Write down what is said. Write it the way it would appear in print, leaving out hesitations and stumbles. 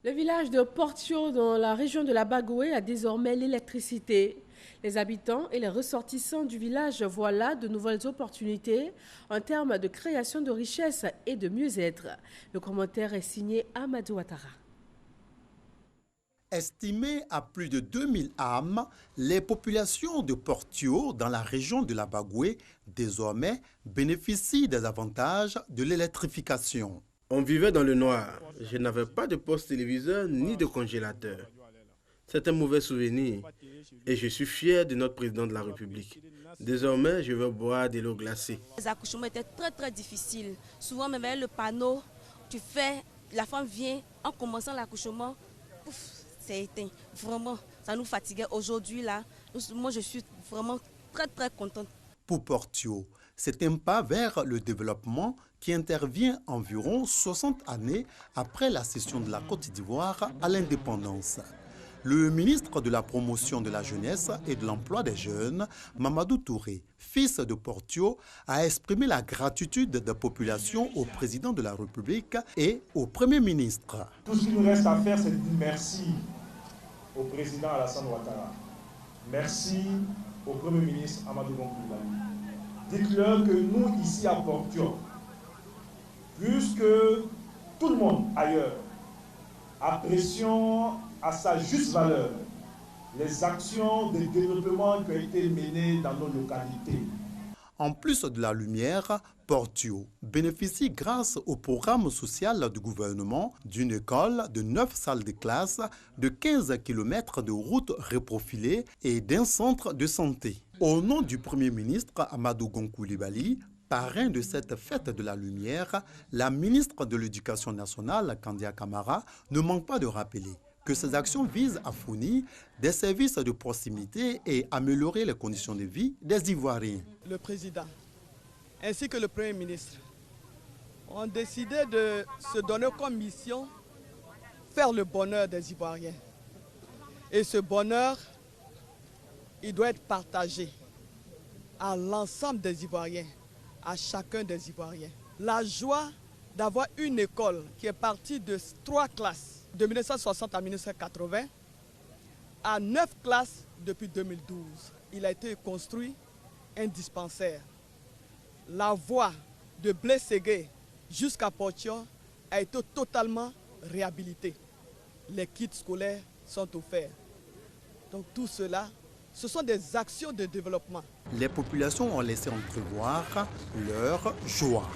Le village de Portio, dans la région de la Bagoué, a désormais l'électricité. Les habitants et les ressortissants du village voient là de nouvelles opportunités en termes de création de richesses et de mieux-être. Le commentaire est signé Amadou Ouattara. Estimées à plus de 2000 âmes, les populations de Portio, dans la région de la Bagoué, désormais bénéficient des avantages de l'électrification. On vivait dans le noir. Je n'avais pas de poste téléviseur ni de congélateur. C'est un mauvais souvenir et je suis fier de notre président de la République. Désormais, je veux boire de l'eau glacée. Les accouchements étaient très difficiles. Souvent, même avec le panneau, la femme vient, en commençant l'accouchement, c'est éteint. Vraiment, ça nous fatiguait. Aujourd'hui, là, moi, je suis vraiment très contente. Pour Portio, c'est un pas vers le développement qui intervient environ 60 années après la cession de la Côte d'Ivoire à l'indépendance. Le ministre de la Promotion de la Jeunesse et de l'Emploi des Jeunes, Mamadou Touré, fils de Portio, a exprimé la gratitude de la population au président de la République et au Premier ministre. Tout ce qu'il nous reste à faire, c'est de dire merci au président Alassane Ouattara. Merci au Premier ministre Amadou Goncoulibali. Dites-leur que nous, ici à Portio, puisque tout le monde ailleurs apprécions à sa juste valeur les actions de développement qui ont été menées dans nos localités. En plus de la lumière, Portio bénéficie grâce au programme social du gouvernement d'une école, de 9 salles de classe, de 15 km de routes reprofilées et d'un centre de santé. Au nom du Premier ministre Amadou Goncoulibali, parrain de cette fête de la lumière, la ministre de l'Éducation nationale, Kandia Camara, ne manque pas de rappeler que ces actions visent à fournir des services de proximité et améliorer les conditions de vie des Ivoiriens. Le président ainsi que le Premier ministre ont décidé de se donner comme mission faire le bonheur des Ivoiriens. Et ce bonheur, il doit être partagé à l'ensemble des Ivoiriens, à chacun des Ivoiriens. La joie d'avoir une école qui est partie de 3 classes de 1960 à 1980 à 9 classes depuis 2012. Il a été construit un dispensaire. La voie de Blességué jusqu'à Portio a été totalement réhabilitée. Les kits scolaires sont offerts. Donc tout cela, ce sont des actions de développement. Les populations ont laissé entrevoir leur joie.